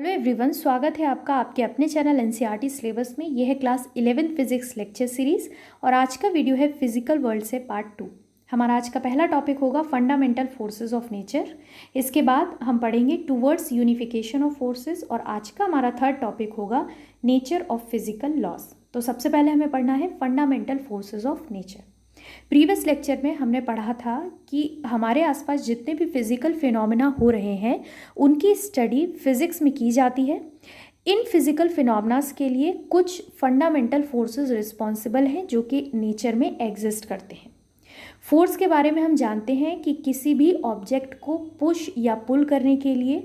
Hello everyone, स्वागत है आपका आपके अपने चैनल एनसीईआरटी सिलेबस में। यह है क्लास 11 फिजिक्स लेक्चर सीरीज़ और आज का वीडियो है फिजिकल वर्ल्ड से पार्ट 2। हमारा आज का पहला टॉपिक होगा फंडामेंटल फोर्सेस ऑफ नेचर। इसके बाद हम पढ़ेंगे टूवर्ड्स यूनिफिकेशन ऑफ फोर्सेस और आज का हमारा थर्ड टॉपिक होगा नेचर ऑफ फिजिकल लॉज। तो सबसे पहले हमें पढ़ना है fundamental forces of nature. Previous lecture में हमने पढ़ा था कि हमारे आसपास जितने भी फिजिकल फिनोमेना हो रहे हैं उनकी स्टडी फिजिक्स में की जाती है। इन फिजिकल फिनोमेनास के लिए कुछ फंडामेंटल फोर्सेस रिस्पॉन्सिबल हैं जो कि नेचर में एग्जिस्ट करते हैं। फोर्स के बारे में हम जानते हैं कि किसी भी ऑब्जेक्ट को पुश या पुल करने के लिए,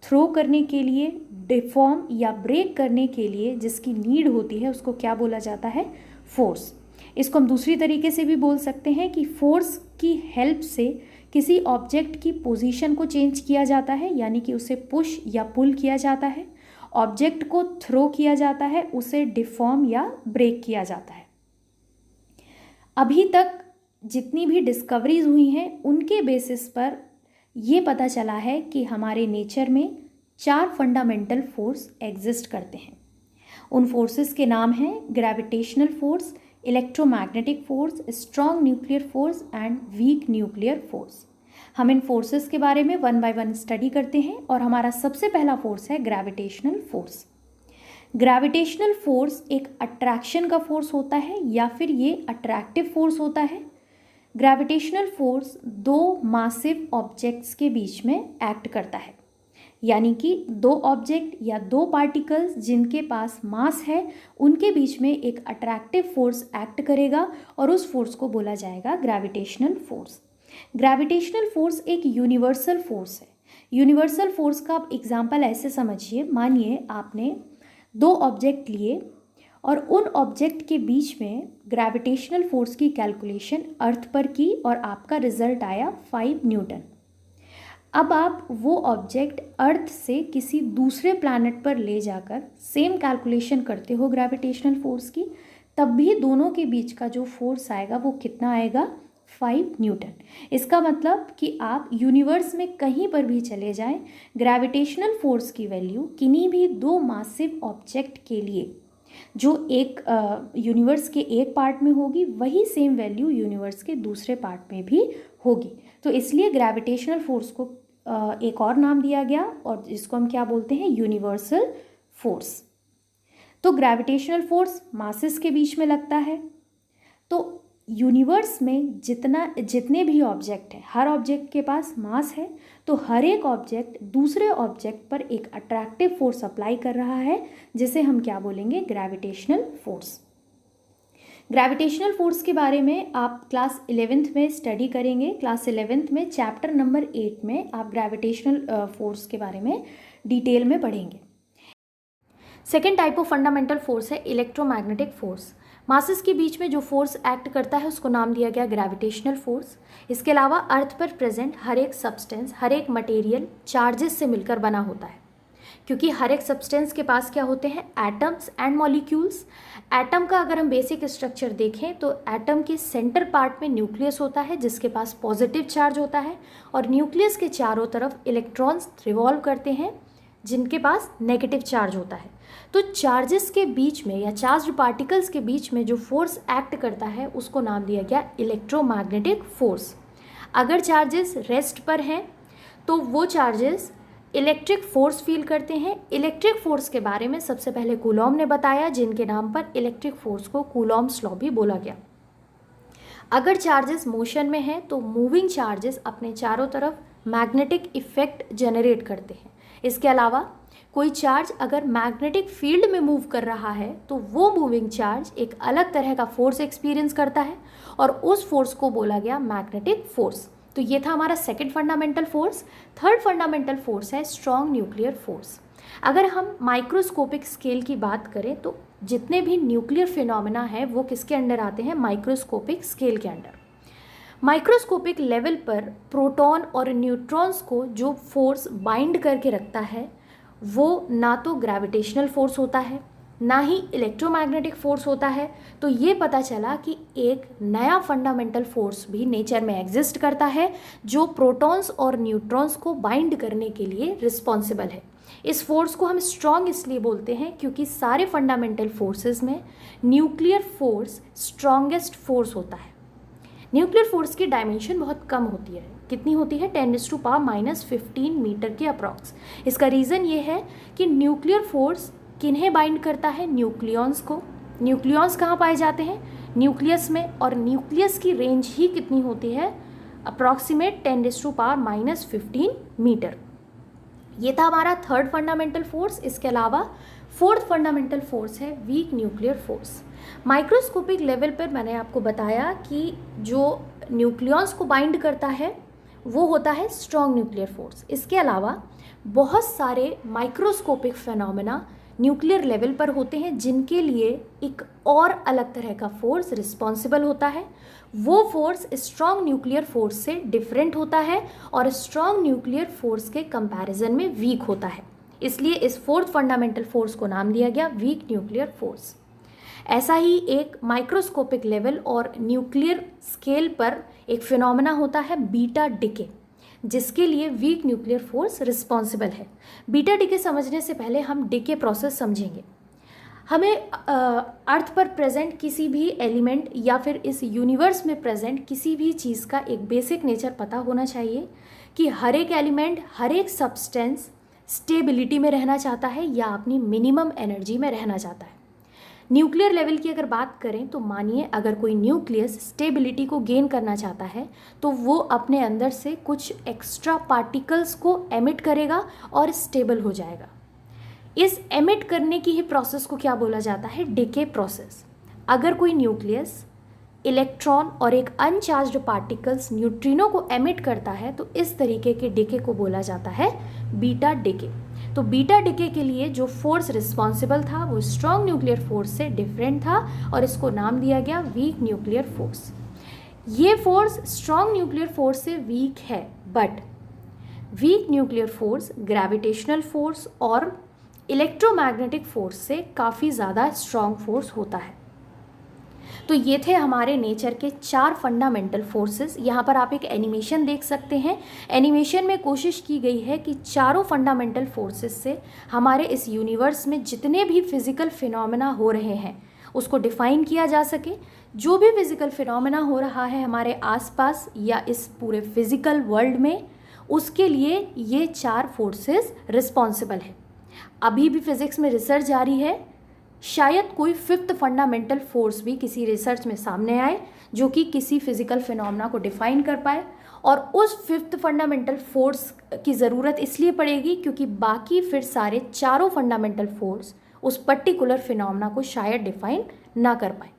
थ्रो करने के लिए, डिफॉर्म या ब्रेक करने के लिए जिसकी नीड होती है उसको क्या बोला जाता है? फोर्स। इसको हम दूसरी तरीके से भी बोल सकते हैं कि फोर्स की हेल्प से किसी ऑब्जेक्ट की पोजीशन को चेंज किया जाता है, यानी कि उसे पुश या पुल किया जाता है। ऑब्जेक्ट को थ्रो किया जाता है, उसे डिफॉर्म या ब्रेक किया जाता है। अभी तक जितनी भी डिस्कवरीज हुई हैं उनके बेसिस पर ये पता चला है कि हमारे नेचर में 4 फंडामेंटल फोर्स एग्जिस्ट करते हैं। उन फोर्सेस के नाम हैं gravitational force, electromagnetic force, strong nuclear force and week nuclear force. हम इन फोर्सेस के बारे में वन बाय वन स्टडी करते हैं और हमारा सबसे पहला फोर्स है ग्रेविटेशनल फोर्स। ग्रेविटेशनल फोर्स एक अट्रैक्शन का फोर्स होता है या फिर ये अट्रैक्टिव फोर्स होता है। ग्रेविटेशनल फोर्स 2 मासिव ऑब्जेक्ट्स के बीच में एक्ट करता है, यानी कि 2 ऑब्जेक्ट या 2 पार्टिकल्स जिनके पास मास है उनके बीच में एक अट्रैक्टिव फोर्स एक्ट करेगा और उस फोर्स को बोला जाएगा ग्रेविटेशनल फोर्स। ग्रेविटेशनल फोर्स एक यूनिवर्सल फोर्स है। यूनिवर्सल फोर्स का आप एग्जांपल ऐसे समझिए, मानिए आपने 2 ऑब्जेक्ट लिए और उन ऑब्जेक्ट के बीच में ग्रेविटेशनल फोर्स की कैलकुलेशन अर्थ पर की और आपका रिजल्ट आया 5 न्यूटन। अब आप वो ऑब्जेक्ट अर्थ से किसी दूसरे प्लैनेट पर ले जाकर सेम कैलकुलेशन करते हो ग्रेविटेशनल फोर्स की, तब भी दोनों के बीच का जो फोर्स आएगा वो कितना आएगा? 5 न्यूटन। इसका मतलब कि आप यूनिवर्स में कहीं पर भी चले जाएं, ग्रेविटेशनल फोर्स की वैल्यू किन्हीं भी 2 मासिव ऑब्जेक्ट के लिए जो एक यूनिवर्स के एक पार्ट में होगी वही सेम वैल्यू यूनिवर्स के दूसरे पार्ट में भी होगी। तो इसलिए ग्रेविटेशनल फोर्स को एक और नाम दिया गया और जिसको हम क्या बोलते हैं? Universal force. तो ग्रेविटेशनल फोर्स मासेस के बीच में लगता है। तो यूनिवर्स में जितने भी ऑब्जेक्ट हैं, हर ऑब्जेक्ट के पास मास है, तो हर एक ऑब्जेक्ट दूसरे ऑब्जेक्ट पर एक अट्रैक्टिव फोर्स अप्लाई कर रहा है जिसे हम क्या बोलेंगे? Gravitational force. ग्रेविटेशनल फोर्स के बारे में आप क्लास 11th में स्टडी करेंगे। क्लास 11th में चैप्टर नंबर 8 में आप ग्रेविटेशनल फोर्स के बारे में डिटेल में पढ़ेंगे। Second type of fundamental force है इलेक्ट्रोमैग्नेटिक फोर्स। मासेस के बीच में जो फोर्स एक्ट करता है उसको नाम दिया गया ग्रेविटेशनल फोर्स। इसके अलावा अर्थ पर प्रेजेंट हर एक सब्सटेंस, हर एक मटेरियल चार्जेस से मिलकर बना होता है, क्योंकि हर एक सब्सटेंस के पास क्या होते हैं? Atoms and molecules. एटम का अगर हम बेसिक स्ट्रक्चर देखें तो एटम के सेंटर पार्ट में न्यूक्लियस होता है जिसके पास पॉजिटिव चार्ज होता है और न्यूक्लियस के चारों तरफ इलेक्ट्रॉन्स रिवॉल्व करते हैं जिनके पास नेगेटिव चार्ज होता है। तो चार्जेस के बीच में या चार्ज्ड पार्टिकल्स के बीच में जो फोर्स एक्ट करता है उसको नाम दिया गया इलेक्ट्रोमैग्नेटिक फोर्स। अगर चार्जेस रेस्ट पर हैं तो वो चार्जेस इलेक्ट्रिक फोर्स फील करते हैं। इलेक्ट्रिक फोर्स के बारे में सबसे पहले कूलॉम ने बताया, जिनके नाम पर इलेक्ट्रिक फोर्स को कूलॉम्स लॉ भी बोला गया। अगर चार्जेस मोशन में हैं तो मूविंग चार्जेस अपने चारों तरफ मैग्नेटिक इफेक्ट जनरेट करते हैं। इसके अलावा कोई चार्ज अगर मैग्नेटिक फील्ड में मूव कर रहा है तो वो मूविंग चार्ज एक अलग तरह का फोर्स एक्सपीरियंस करता है और उस फोर्स को बोला गया मैग्नेटिक फोर्स। तो ये था हमारा second fundamental force. Third fundamental force है स्ट्रॉन्ग न्यूक्लियर फोर्स। अगर हम माइक्रोस्कोपिक स्केल की बात करें तो जितने भी न्यूक्लियर फिनोमेना है वो किसके अंडर आते हैं? माइक्रोस्कोपिक स्केल के अंडर। माइक्रोस्कोपिक लेवल पर प्रोटॉन और न्यूट्रॉन्स को जो फोर्स बाइंड करके रखता है वो ना तो ग्रेविटेशनल फोर्स होता है ना ही इलेक्ट्रोमैग्नेटिक फोर्स होता है। तो ये पता चला कि एक नया फंडामेंटल फोर्स भी नेचर में एग्जिस्ट करता है जो प्रोटॉन्स और न्यूट्रॉन्स को बाइंड करने के लिए रिस्पॉन्सिबल है। इस फोर्स को हम स्ट्रॉन्ग इसलिए बोलते हैं क्योंकि सारे फंडामेंटल फोर्सेस में न्यूक्लियर फोर्स स्ट्रॉन्गेस्ट फोर्स होता है। न्यूक्लियर फोर्स की डायमेंशन बहुत कम होती है। कितनी होती है? 10⁻⁻15 मीटर के अप्रॉक्स। इसका रीज़न ये है कि न्यूक्लियर फोर्स किन्हें बाइंड करता है? न्यूक्लियॉन्स को। न्यूक्लियॉन्स कहाँ पाए जाते हैं? न्यूक्लियस में। और न्यूक्लियस की रेंज ही कितनी होती है? Approximate 10⁻⁻15 metre. ये था हमारा थर्ड फंडामेंटल फोर्स। इसके अलावा फोर्थ फंडामेंटल फोर्स है weak nuclear force. Microscopic level पर मैंने आपको बताया कि जो न्यूक्लियॉन्स को बाइंड करता है वो होता है स्ट्रॉन्ग न्यूक्लियर फोर्स। इसके अलावा बहुत सारे माइक्रोस्कोपिक फिनोमेना न्यूक्लियर लेवल पर होते हैं जिनके लिए एक और अलग तरह का फोर्स रिस्पॉन्सिबल होता है। वो फोर्स स्ट्रॉन्ग न्यूक्लियर फोर्स से डिफरेंट होता है और स्ट्रॉन्ग न्यूक्लियर फोर्स के कंपैरिजन में वीक होता है। इसलिए इस फोर्थ फंडामेंटल फोर्स को नाम दिया गया वीक न्यूक्लियर फोर्स। ऐसा ही एक माइक्रोस्कोपिक लेवल और न्यूक्लियर स्केल पर एक फिनोमेना होता है बीटा डिके, जिसके लिए वीक न्यूक्लियर फोर्स रिस्पॉन्सिबल है। बीटा डिके समझने से पहले हम डिके प्रोसेस समझेंगे। हमें अर्थ पर प्रेजेंट किसी भी एलिमेंट या फिर इस यूनिवर्स में प्रेजेंट किसी भी चीज़ का एक बेसिक नेचर पता होना चाहिए कि हर एक एलिमेंट, हर एक सब्सटेंस स्टेबिलिटी में रहना चाहता है या अपनी मिनिमम एनर्जी में रहना चाहता है। न्यूक्लियर लेवल की अगर बात करें तो मानिए अगर कोई न्यूक्लियस स्टेबिलिटी को गेन करना चाहता है तो वो अपने अंदर से कुछ एक्स्ट्रा पार्टिकल्स को एमिट करेगा और स्टेबल हो जाएगा। इस एमिट करने की ही प्रोसेस को क्या बोला जाता है? Decay process. अगर कोई न्यूक्लियस इलेक्ट्रॉन और एक अनचार्ज्ड पार्टिकल्स न्यूट्रिनो को एमिट करता है तो इस तरीके के डिके को बोला जाता है बीटा डिके। तो बीटा डिके के लिए जो फोर्स रिस्पॉन्सिबल था वो स्ट्रॉन्ग न्यूक्लियर फोर्स से डिफरेंट था और इसको नाम दिया गया वीक न्यूक्लियर फोर्स। ये फोर्स स्ट्रॉन्ग न्यूक्लियर फोर्स से वीक है, but week nuclear force gravitational force और इलेक्ट्रोमैग्नेटिक फोर्स से काफ़ी ज़्यादा स्ट्रॉन्ग फोर्स होता है। तो ये थे हमारे नेचर के 4 फंडामेंटल फोर्सेस। यहाँ पर आप एक एनिमेशन देख सकते हैं। एनिमेशन में कोशिश की गई है कि चारों फंडामेंटल फोर्सेस से हमारे इस यूनिवर्स में जितने भी फिजिकल फिनोमेना हो रहे हैं उसको डिफाइन किया जा सके। जो भी फिजिकल फिनोमेना हो रहा है हमारे आसपास या इस पूरे फिजिकल वर्ल्ड में, उसके लिए ये 4 फोर्सेस रिस्पॉन्सिबल है। अभी भी फिजिक्स में रिसर्च जारी है, शायद कोई 5th फंडामेंटल फोर्स भी किसी रिसर्च में सामने आए जो कि किसी फिजिकल फिनोमेना को डिफाइन कर पाए। और उस 5th फंडामेंटल फोर्स की ज़रूरत इसलिए पड़ेगी क्योंकि बाकी फिर सारे चारों फंडामेंटल फोर्स उस पर्टिकुलर फिनोमेना को शायद डिफाइन ना कर पाए।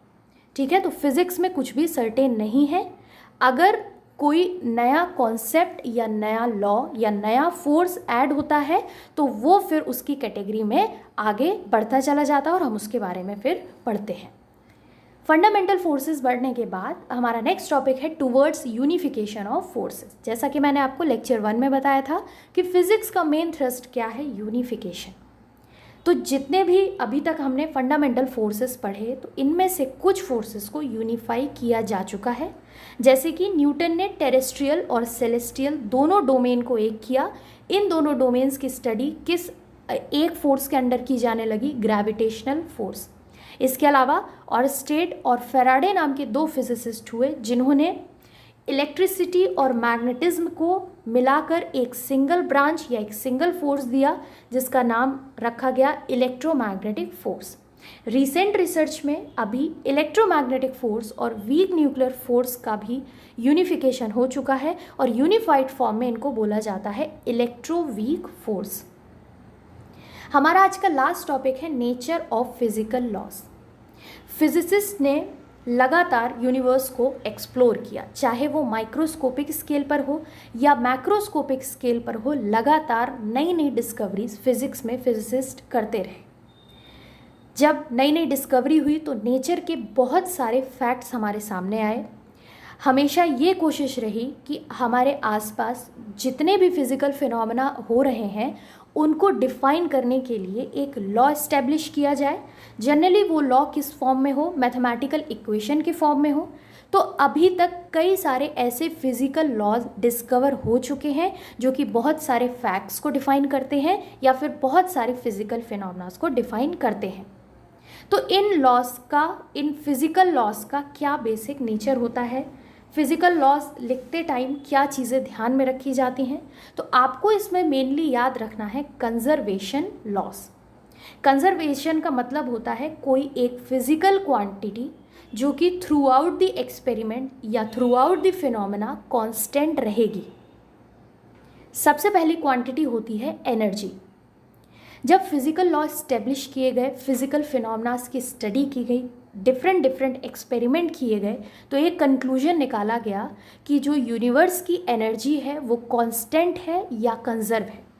ठीक है, तो फिज़िक्स में कुछ भी सर्टेन नहीं है। अगर कोई नया कॉन्सेप्ट या नया लॉ या नया फोर्स ऐड होता है तो वो फिर उसकी कैटेगरी में आगे बढ़ता चला जाता है और हम उसके बारे में फिर पढ़ते हैं। फंडामेंटल फोर्सेस बढ़ने के बाद हमारा नेक्स्ट टॉपिक है टुवर्ड्स यूनिफिकेशन ऑफ फोर्सेस। जैसा कि मैंने आपको लेक्चर 1 में बताया था कि फिजिक्स का मेन थ्रस्ट क्या है? यूनिफिकेशन। तो जितने भी अभी तक हमने फंडामेंटल फोर्सेस पढ़े तो इनमें से कुछ फोर्सेस को यूनिफाई किया जा चुका है। जैसे कि न्यूटन ने टेरेस्ट्रियल और सेलेस्टियल दोनों डोमेन को एक किया। इन दोनों डोमेन्स की स्टडी किस एक फोर्स के अंडर की जाने लगी? Gravitational force. इसके अलावा ऑरस्टेड और फेराडे नाम के 2 फिजिसिस्ट हुए जिन्होंने इलेक्ट्रिसिटी और मैग्नेटिज्म को मिलाकर एक सिंगल ब्रांच या एक सिंगल फोर्स दिया जिसका नाम रखा गया इलेक्ट्रोमैग्नेटिक फोर्स। रिसेंट रिसर्च में अभी इलेक्ट्रोमैग्नेटिक फोर्स और वीक न्यूक्लियर फोर्स का भी यूनिफिकेशन हो चुका है और यूनिफाइड फॉर्म में इनको बोला जाता है इलेक्ट्रोवीक फोर्स। हमारा आज का लास्ट टॉपिक है nature of physical laws. Physicist ने लगातार यूनिवर्स को एक्सप्लोर किया, चाहे वो माइक्रोस्कोपिक स्केल पर हो या मैक्रोस्कोपिक स्केल पर हो। लगातार नई नई डिस्कवरीज फिजिक्स में फिजिसिस्ट करते रहे। जब नई नई डिस्कवरी हुई तो नेचर के बहुत सारे फैक्ट्स हमारे सामने आए। हमेशा ये कोशिश रही कि हमारे आसपास जितने भी फिजिकल फिनोमेना हो रहे हैं उनको डिफाइन करने के लिए एक लॉ इस्टेब्लिश किया जाए। जनरली वो लॉ किस फॉर्म में हो? मैथमेटिकल इक्वेशन के फॉर्म में हो। तो अभी तक कई सारे ऐसे फिजिकल लॉज डिस्कवर हो चुके हैं जो कि बहुत सारे फैक्ट्स को डिफाइन करते हैं या फिर बहुत सारे फिजिकल फिनोमेनास को डिफाइन करते हैं। तो इन फिजिकल लॉज का क्या बेसिक नेचर होता है, फिजिकल लॉज लिखते टाइम क्या चीज़ें ध्यान में रखी जाती हैं, तो आपको इसमें मेनली याद रखना है कंजर्वेशन लॉज। कंजर्वेशन का मतलब होता है कोई एक फिजिकल क्वांटिटी जो कि थ्रू आउट द एक्सपेरिमेंट या through out the phenomena constant रहेगी। सबसे पहली क्वांटिटी होती है एनर्जी। जब फिजिकल लॉ इस्टेब्लिश किए गए, फिजिकल फिनोमेनास की स्टडी की गई, डिफरेंट एक्सपेरिमेंट किए गए, तो एक कंक्लूजन निकाला गया कि जो यूनिवर्स की एनर्जी है वो कांस्टेंट है या कंजर्व है।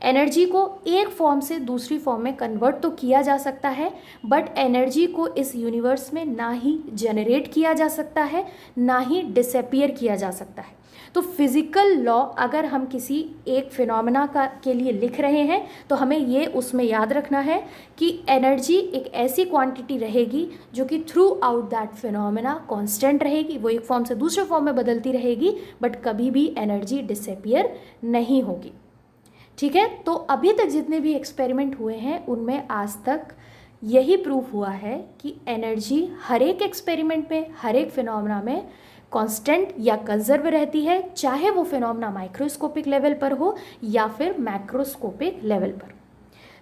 एनर्जी को एक फॉर्म से दूसरी फॉर्म में कन्वर्ट तो किया जा सकता है, बट एनर्जी को इस यूनिवर्स में ना ही जनरेट किया जा सकता है ना ही डिसअपीयर किया जा सकता है। तो फिजिकल लॉ अगर हम किसी एक फिनोमेना के लिए लिख रहे हैं तो हमें ये उसमें याद रखना है कि एनर्जी एक ऐसी क्वांटिटी रहेगी जो कि through out that phenomena constant रहेगी, वो एक फॉर्म से दूसरे फॉर्म में बदलती रहेगी, बट कभी भी एनर्जी डिसअपीयर नहीं होगी। ठीक है, तो अभी तक जितने भी एक्सपेरिमेंट हुए हैं उनमें आज तक यही प्रूफ हुआ है कि एनर्जी हर एक एक्सपेरिमेंट में, हर एक फिनोमेना में कांस्टेंट या कंजर्व रहती है, चाहे वो फिनोमेना माइक्रोस्कोपिक लेवल पर हो या फिर मैक्रोस्कोपिक लेवल पर।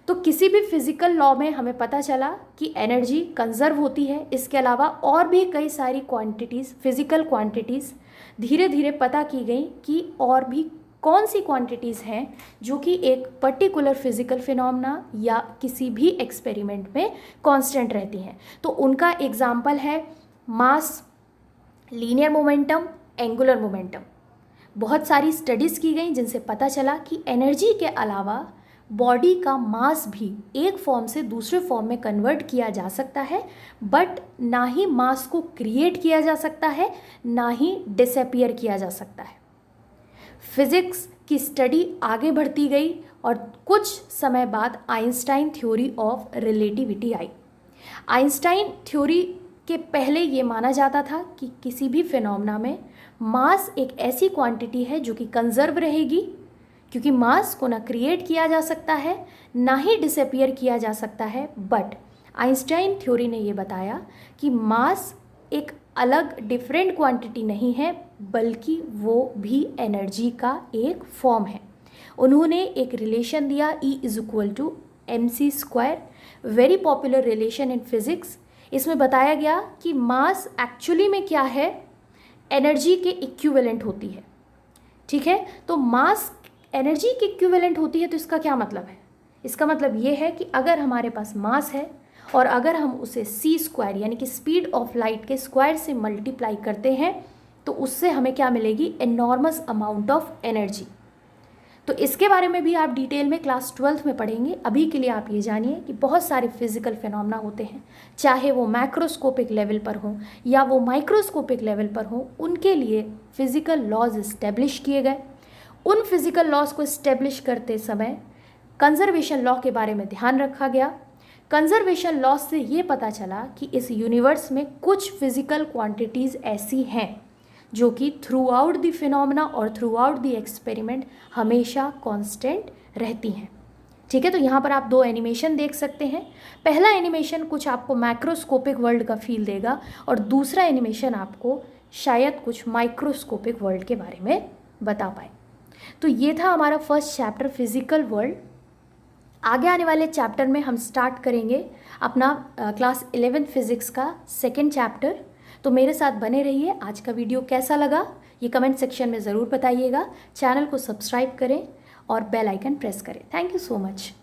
तो किसी भी फिजिकल लॉ में हमें पता चला कि एनर्जी कंजर्व होती है। इसके अलावा और भी कई सारी क्वांटिटीज़, फिजिकल क्वांटिटीज़ धीरे धीरे पता की गई कि और भी कौन सी क्वांटिटीज़ हैं जो कि एक पर्टिकुलर फिजिकल फिनोमेना या किसी भी एक्सपेरिमेंट में कांस्टेंट रहती हैं। तो उनका एग्जाम्पल है मास, लीनियर मोमेंटम, एंगुलर मोमेंटम। बहुत सारी स्टडीज़ की गई जिनसे पता चला कि एनर्जी के अलावा बॉडी का मास भी एक फॉर्म से दूसरे फॉर्म में कन्वर्ट किया जा सकता है, बट ना ही मास को क्रिएट किया जा सकता है ना ही डिसअपीयर किया जा सकता है। फिजिक्स की स्टडी आगे बढ़ती गई और कुछ समय बाद Einstein theory of relativity I. Einstein theory के पहले ये माना जाता था कि किसी भी फिनोमेना में मास एक ऐसी क्वांटिटी है जो कि कंजर्व रहेगी, क्योंकि मास को ना क्रिएट किया जा सकता है ना ही डिसअपीयर किया जा सकता है। बट आइंस्टाइन थ्योरी ने ये बताया कि मास एक अलग डिफरेंट क्वांटिटी नहीं है, बल्कि वो भी एनर्जी का एक फॉर्म है। उन्होंने एक रिलेशन दिया E=mc², very popular relation in physics. इसमें बताया गया कि मास एक्चुअली में क्या है, एनर्जी के इक्विवेलेंट होती है। ठीक है, तो मास एनर्जी के इक्विवेलेंट होती है, तो इसका क्या मतलब है? इसका मतलब ये है कि अगर हमारे पास मास है और अगर हम उसे c² यानी कि स्पीड ऑफ लाइट के स्क्वायर से मल्टीप्लाई करते हैं तो उससे हमें क्या मिलेगी, एनॉर्मस अमाउंट ऑफ एनर्जी। तो इसके बारे में भी आप डिटेल में क्लास 12th में पढ़ेंगे। अभी के लिए आप ये जानिए कि बहुत सारे फिजिकल फिनोमेना होते हैं, चाहे वो मैक्रोस्कोपिक लेवल पर हो या वो माइक्रोस्कोपिक लेवल पर हो, उनके लिए फिजिकल लॉज इस्टेब्लिश किए गए। उन फिजिकल लॉज को इस्टेब्लिश करते समय कंजर्वेशन लॉ के बारे में ध्यान रखा गया। कंजर्वेशन लॉ से ये पता चला कि इस यूनिवर्स में कुछ फिजिकल क्वांटिटीज़ ऐसी हैं जो कि थ्रू आउट द फिनोमेना और थ्रू आउट द एक्सपेरिमेंट हमेशा कांस्टेंट रहती हैं। ठीक है, तो यहाँ पर आप दो एनिमेशन देख सकते हैं। पहला एनिमेशन कुछ आपको मैक्रोस्कोपिक वर्ल्ड का फील देगा और दूसरा एनिमेशन आपको शायद कुछ माइक्रोस्कोपिक वर्ल्ड के बारे में बता पाए। तो ये था हमारा फर्स्ट चैप्टर फिजिकल वर्ल्ड। आगे आने वाले चैप्टर में हम स्टार्ट करेंगे अपना क्लास 11 फिजिक्स का सेकेंड चैप्टर। तो मेरे साथ बने रहिए। आज का वीडियो कैसा लगा ये कमेंट सेक्शन में ज़रूर बताइएगा। चैनल को सब्सक्राइब करें और बेल आइकन प्रेस करें। Thank you so much.